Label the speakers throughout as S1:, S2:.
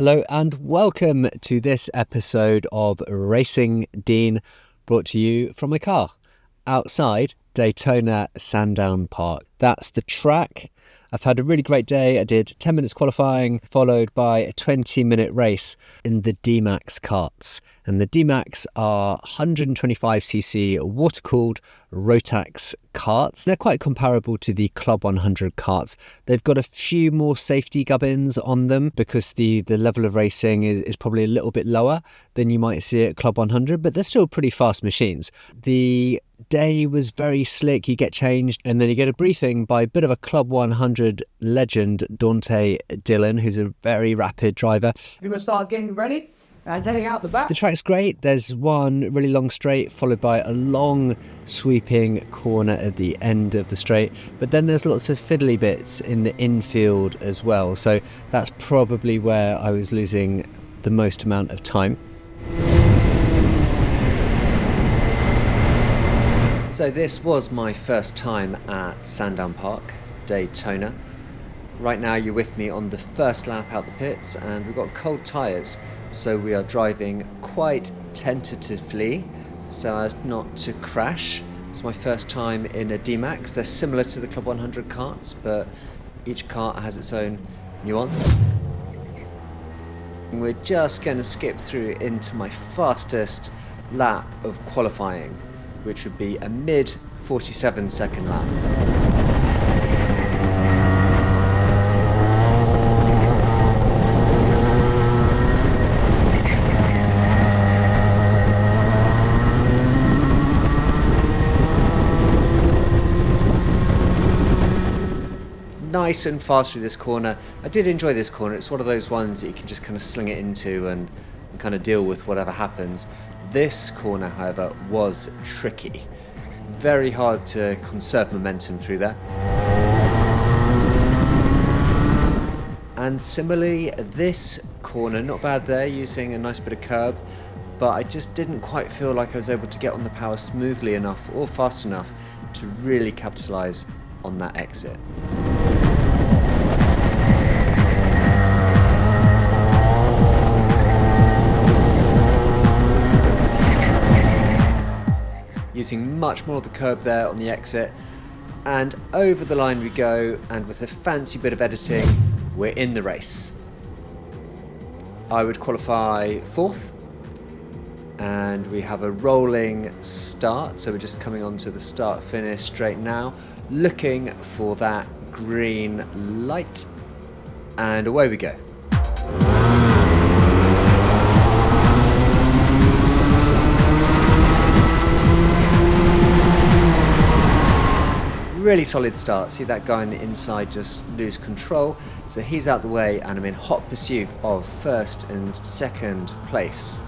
S1: Hello and welcome to this episode of Racing Dean, brought to you from my car outside Daytona Sandown Park. That's the track. I've had a really great day. I did 10 minutes qualifying, followed by a 20-minute race in the DMAX karts. And the DMAX are 125cc water-cooled Rotax karts. They're quite comparable to the Club 100 karts. They've got a few more safety gubbins on them because the level of racing is probably a little bit lower than you might see at Club 100, but they're still pretty fast machines. The day was very slick. You get changed and then you get a briefing by a bit of a Club 100 legend, Dante Dillon, who's a very rapid driver.
S2: You must start getting ready and heading out the back.
S1: The track's great. There's one really long straight followed by a long sweeping corner at the end of the straight, but then there's lots of fiddly bits in the infield as well, so that's probably where I was losing the most amount of time. So this was my first time at Sandown Park, Daytona. Right now you're with me on the first lap out the pits and we've got cold tyres, so we are driving quite tentatively so as not to crash. It's my first time in a DMAX. They're similar to the Club 100 karts, but each kart has its own nuance. We're just going to skip through into my fastest lap of qualifying, which would be a mid 47 second lap. Nice and fast through this corner. I did enjoy this corner. It's one of those ones that you can just kind of sling it into and kind of deal with whatever happens. This corner, however, was tricky. Very hard to conserve momentum through there. And similarly, this corner, not bad there, using a nice bit of curb, but I just didn't quite feel like I was able to get on the power smoothly enough or fast enough to really capitalise on that exit. Using much more of the curb there on the exit, and over the line we go, and with a fancy bit of editing we're in the race. I would qualify 4th and we have a rolling start, so we're just coming onto the start finish straight now, looking for that green light, and away we go. Really solid start. See that guy on the inside just lose control, so he's out the way and I'm in hot pursuit of 1st and 2nd place.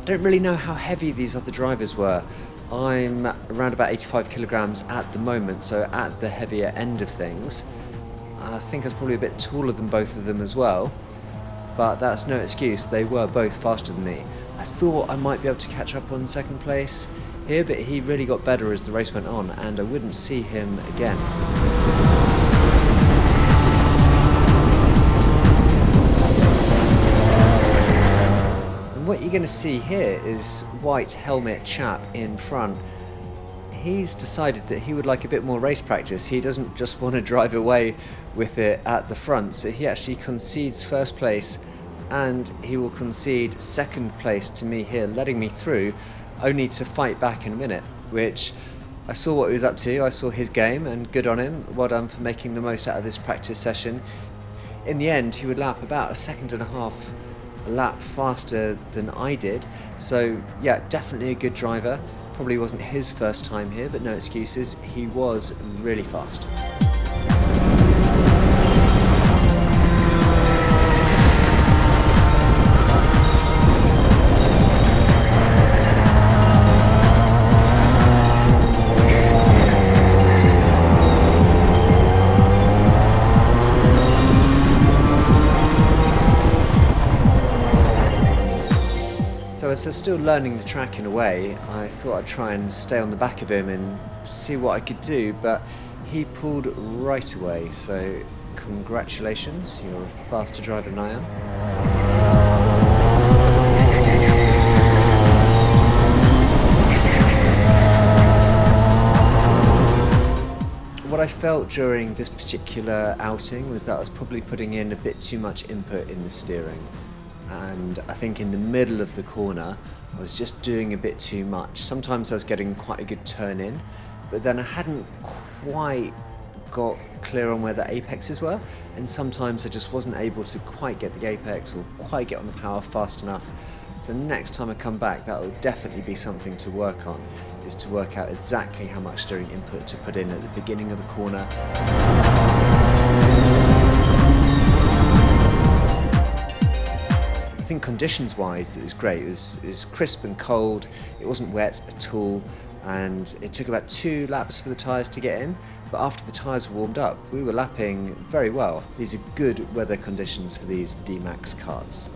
S1: I don't really know how heavy these other drivers were. I'm around about 85 kilograms at the moment, so at the heavier end of things. I think I was probably a bit taller than both of them as well, but that's no excuse. They were both faster than me. I thought I might be able to catch up on 2nd place here, but he really got better as the race went on and I wouldn't see him again. What you're going to see here is white helmet chap in front. He's decided that he would like a bit more race practice. He doesn't just want to drive away with it at the front, so he actually concedes 1st place and he will concede 2nd place to me here, letting me through, only to fight back in a minute, which I saw what he was up to. I saw his game and good on him. Well done for making the most out of this practice session. In the end, he would lap about 1.5 seconds lap faster than I did, so yeah, definitely a good driver. Probably wasn't his first time here, but no excuses, he was really fast. So as I was still learning the track in a way, I thought I'd try and stay on the back of him and see what I could do, but he pulled right away. So congratulations, you're a faster driver than I am. What I felt during this particular outing was that I was probably putting in a bit too much input in the steering. And I think in the middle of the corner, I was just doing a bit too much. Sometimes I was getting quite a good turn in, but then I hadn't quite got clear on where the apexes were, and sometimes I just wasn't able to quite get the apex or quite get on the power fast enough. So next time I come back, that will definitely be something to work on, is to work out exactly how much steering input to put in at the beginning of the corner. I think conditions-wise, it was great. It was crisp and cold, it wasn't wet at all, and it took about 2 laps for the tyres to get in, but after the tyres were warmed up, we were lapping very well. These are good weather conditions for these DMAX karts.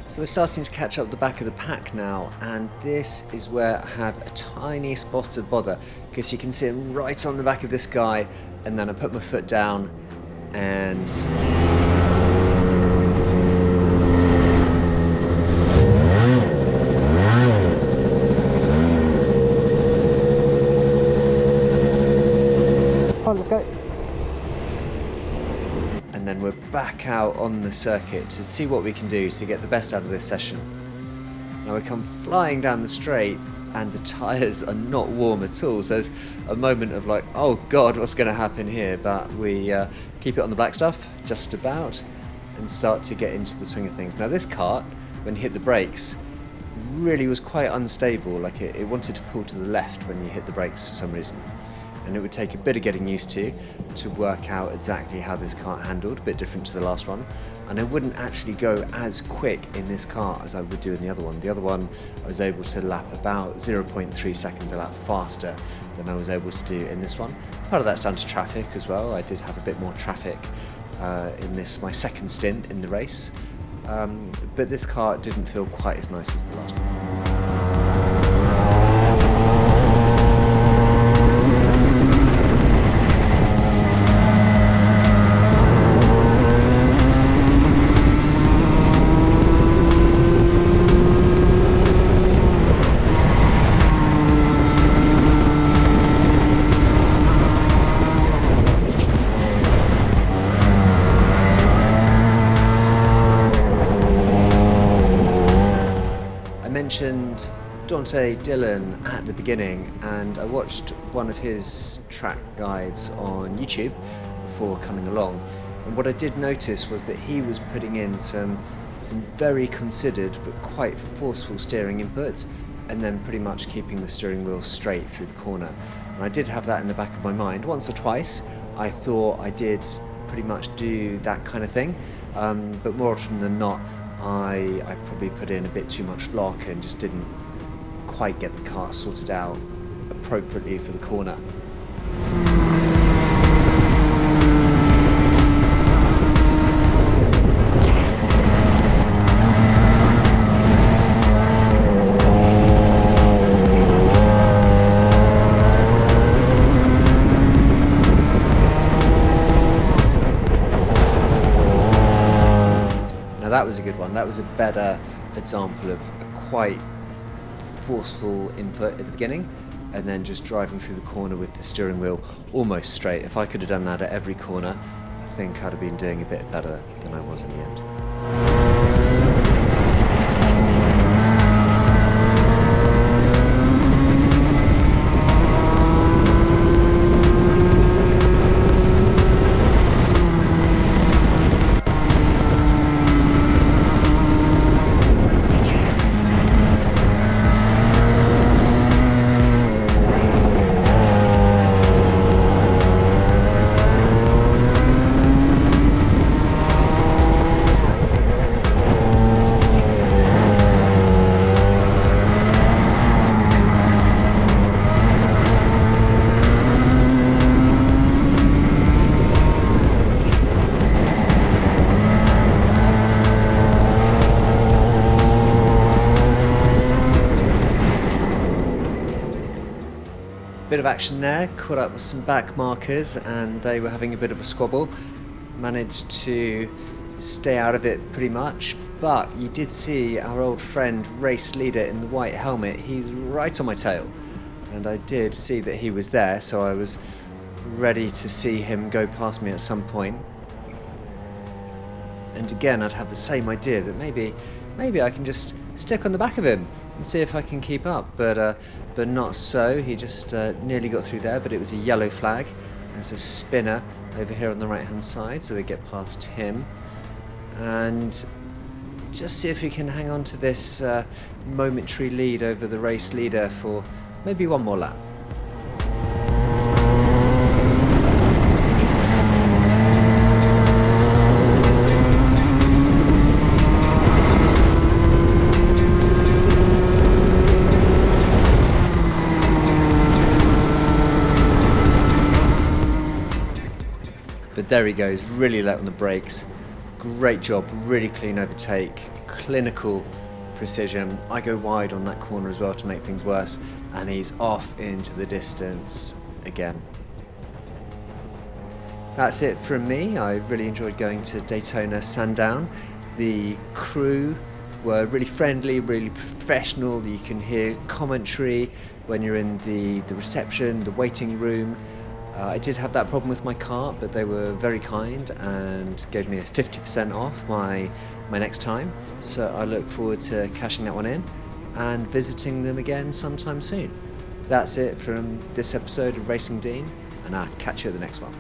S1: So we're starting to catch up the back of the pack now, and this is where I have a tiny spot of bother, because you can see it right on the back of this guy, and then I put my foot down and
S2: Let's go.
S1: and then we're back out on the circuit to see what we can do to get the best out of this session. Now we come flying down the straight and the tyres are not warm at all, so there's a moment of like, oh god, what's going to happen here? But we keep it on the black stuff, just about, and start to get into the swing of things. Now this kart, when you hit the brakes, really was quite unstable, like it wanted to pull to the left when you hit the brakes for some reason. And it would take a bit of getting used to work out exactly how this kart handled, a bit different to the last one. And I wouldn't actually go as quick in this kart as I would do in the other one. The other one, I was able to lap about 0.3 seconds a lap faster than I was able to do in this one. Part of that's down to traffic as well. I did have a bit more traffic in this, my second stint in the race. But this kart didn't feel quite as nice as the last one. Mentioned Dante Dillon at the beginning, and I watched one of his track guides on YouTube before coming along, and what I did notice was that he was putting in some very considered but quite forceful steering inputs, and then pretty much keeping the steering wheel straight through the corner. And I did have that in the back of my mind. Once or twice I thought I did pretty much do that kind of thing, but more often than not I probably put in a bit too much lock and just didn't quite get the car sorted out appropriately for the corner. Now that was a good one. That was a better example of a quite forceful input at the beginning, and then just driving through the corner with the steering wheel almost straight. If I could have done that at every corner, I think I'd have been doing a bit better than I was in the end. bit of action there, caught up with some back markers and they were having a bit of a squabble. Managed to stay out of it pretty much, but you did see our old friend race leader in the white helmet. He's right on my tail, and I did see that he was there, so I was ready to see him go past me at some point. And again, I'd have the same idea that maybe I can just stick on the back of him and see if I can keep up, but not so. He just nearly got through there, but it was a yellow flag. There's a spinner over here on the right hand side, so we get past him and just see if we can hang on to this momentary lead over the race leader for maybe one more lap. But there he goes, really light on the brakes. Great job, really clean overtake, clinical precision. I go wide on that corner as well to make things worse, and he's off into the distance again. That's it from me. I really enjoyed going to Daytona Sandown. The crew were really friendly, really professional. You can hear commentary when you're in the reception, the waiting room. I did have that problem with my car, but they were very kind and gave me a 50% off my next time. So I look forward to cashing that one in and visiting them again sometime soon. That's it from this episode of Racing Dean, and I'll catch you at the next one.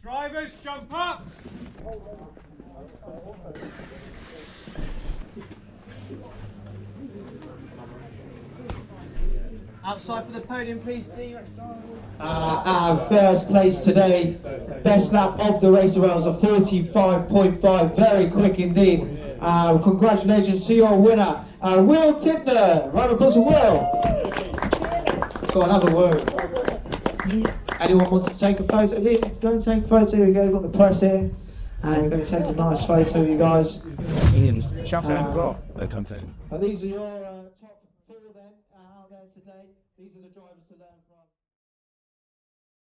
S3: Drivers, jump up! Outside for the podium, please, DMAX.
S2: Our first place today, best lap of the race around was a 45.5, very quick indeed. Congratulations to your winner, Will Tidner. Round of applause for Will. Got another word. Anyone wants to take a photo? Let's go and take a photo. Here we go, we've got the press here. And we're going to take a nice photo of you guys. These are your top four then out there today. These are the drivers to learn.